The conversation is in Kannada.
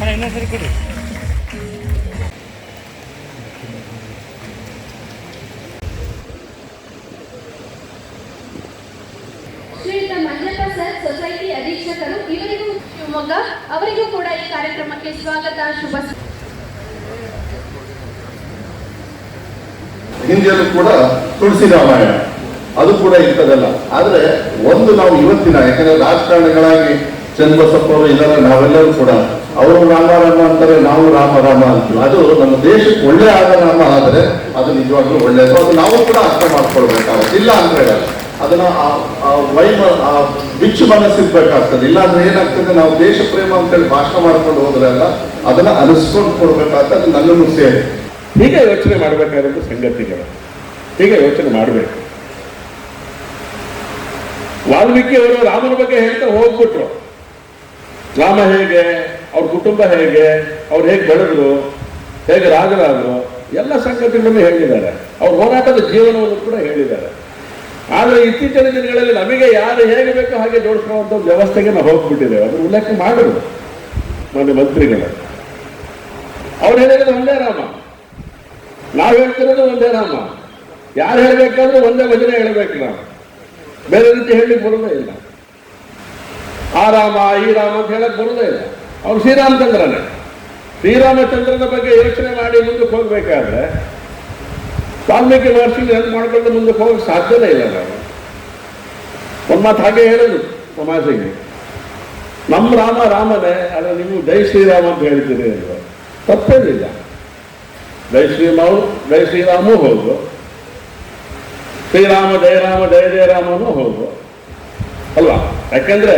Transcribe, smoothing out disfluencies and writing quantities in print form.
ಇನ್ನೊಂದ್ಸರಿ ಕೊಡಿ. ಶ್ರೀಯುತ ಮಂಜಪ್ಪ ಸರ್, ಸೊಸೈಟಿ ಅಧೀಕ್ಷಕರು, ಇವರಿಗೂ ಶಿವಮೊಗ್ಗ, ಅವರಿಗೂ ಕೂಡ ಈ ಕಾರ್ಯಕ್ರಮಕ್ಕೆ ಸ್ವಾಗತ, ಶುಭ. ಹಿಂದಿಯಲ್ಲೂ ಕೂಡ ತುಳಸಿ ರಾಮಾಯಣ ಅದು ಕೂಡ ಇಂಥದ್ದಲ್ಲ. ಆದ್ರೆ ಒಂದು ನಾವು ಇವತ್ತಿನ, ಯಾಕಂದ್ರೆ ರಾಜಕಾರಣಿಗಳಾಗಿ ಚನ್ನಬಸಪ್ಪ ಅವರು ಇದ್ದಾರೆ, ನಾವೆಲ್ಲರೂ ಕೂಡ ಅವರು ರಾಮ ರಾಮ ಅಂತಾರೆ, ನಾವು ರಾಮ ರಾಮ ಅಂತೀವಿ. ಅದು ನಮ್ಮ ದೇಶಕ್ಕೆ ಒಳ್ಳೆ ಆದ ನಾಮ ಆದರೆ ಅದು ನಿಜವಾಗ್ಲೂ ಒಳ್ಳೆಯದು. ಅದು ನಾವು ಕೂಡ ಅರ್ಥ ಮಾಡ್ಕೊಳ್ಬೇಕಾಗುತ್ತೆ. ಇಲ್ಲ ಅಂತ ಹೇಳಲ್ಲ, ಅದನ್ನ ಬಿಚ್ಚು ಮನಸ್ಸಿರ್ಬೇಕಾಗ್ತದೆ. ಇಲ್ಲಾಂದ್ರೆ ಏನಾಗ್ತದೆ, ನಾವು ದೇಶ ಪ್ರೇಮ ಅಂತೇಳಿ ಭಾಷಣ ಮಾಡ್ಕೊಂಡು ಹೋದ್ರಲ್ಲ, ಅದನ್ನ ಅನಿಸ್ಕೊಂಡು ಕೊಡ್ಬೇಕಾಗ್ತದೆ. ಅದು ನನ್ನನ್ನು ಸೇರಿ ಹೀಗೆ ಯೋಚನೆ ಮಾಡಬೇಕಾದಂಥ ಸಂಗತಿಗಳು, ಹೀಗೆ ಯೋಚನೆ ಮಾಡಬೇಕು. ವಾಲ್ಮೀಕಿ ಅವರು ರಾಮನ ಬಗ್ಗೆ ಹೇಳ್ತಾ ಹೋಗ್ಬಿಟ್ರು. ರಾಮ ಹೇಗೆ, ಅವ್ರ ಕುಟುಂಬ ಹೇಗೆ, ಅವ್ರು ಹೇಗೆ ಬೆಳೆದ್ರು, ಹೇಗೆ ರಾಜರಾದರು, ಎಲ್ಲ ಸಂಗತಿಗಳನ್ನು ಹೇಳಿದ್ದಾರೆ. ಅವ್ರ ಹೋರಾಟದ ಜೀವನವನ್ನು ಕೂಡ ಹೇಳಿದ್ದಾರೆ. ಆದರೆ ಇತ್ತೀಚಿನ ದಿನಗಳಲ್ಲಿ ನಮಗೆ ಯಾರು ಹೇಗೆ ಬೇಕೋ ಹಾಗೆ ಜೋಡಿಸುವಂಥ ವ್ಯವಸ್ಥೆಗೆ ನಾವು ಹೋಗ್ಬಿಟ್ಟಿದ್ದೇವೆ. ಅದನ್ನು ಉಲ್ಲೇಖ ಮಾಡಿದ್ರು ಮಾನ್ಯ ಮಂತ್ರಿಗಳು. ಅವ್ರು ಹೇಳಿರೋದು ಒಂದೇ ರಾಮ, ನಾವು ಹೇಳ್ತಿರೋದು ಒಂದೇ ರಾಮ. ಯಾರು ಹೇಳಬೇಕಾದ್ರೂ ಒಂದೇ ವಚನ ಹೇಳಬೇಕು. ನಾವು ಬೇರೆ ರೀತಿ ಹೇಳಲಿಕ್ಕೆ ಬರೋದೇ ಇಲ್ಲ. ಆ ರಾಮ ಈ ರಾಮ ಅಂತ ಹೇಳಕ್ ಬರೋದೇ ಇಲ್ಲ. ಅವ್ರು ಶ್ರೀರಾಮಚಂದ್ರನೇ. ಶ್ರೀರಾಮಚಂದ್ರನ ಬಗ್ಗೆ ಯೋಚನೆ ಮಾಡಿ ಮುಂದಕ್ಕೆ ಹೋಗ್ಬೇಕಾದ್ರೆ ವಾಲ್ಮೀಕಿ ಮಹರ್ಷಿ ನೆನಪು ಮಾಡ್ಕೊಂಡು ಮುಂದಕ್ಕೆ ಹೋಗಕ್ಕೆ ಸಾಧ್ಯನೇ ಇಲ್ಲ. ನಾವು ಒಂದು ಮಾತು ಹಾಗೆ ಹೇಳೋದು ಸಮಾಜಕ್ಕೆ, ನಮ್ಮ ರಾಮ ರಾಮನೇ, ಆದರೆ ನೀವು ಜೈ ಶ್ರೀರಾಮ ಅಂತ ಹೇಳ್ತೀರಿ ಅಲ್ವ, ತಪ್ಪೇನಿಲ್ಲ. ಜೈ ಶ್ರೀರಾಮೂ ಹೌದು, ಶ್ರೀರಾಮ ಜಯ ರಾಮ ಜಯ ಜಯ ರಾಮನೂ ಹೌದು ಅಲ್ವಾ. ಯಾಕೆಂದ್ರೆ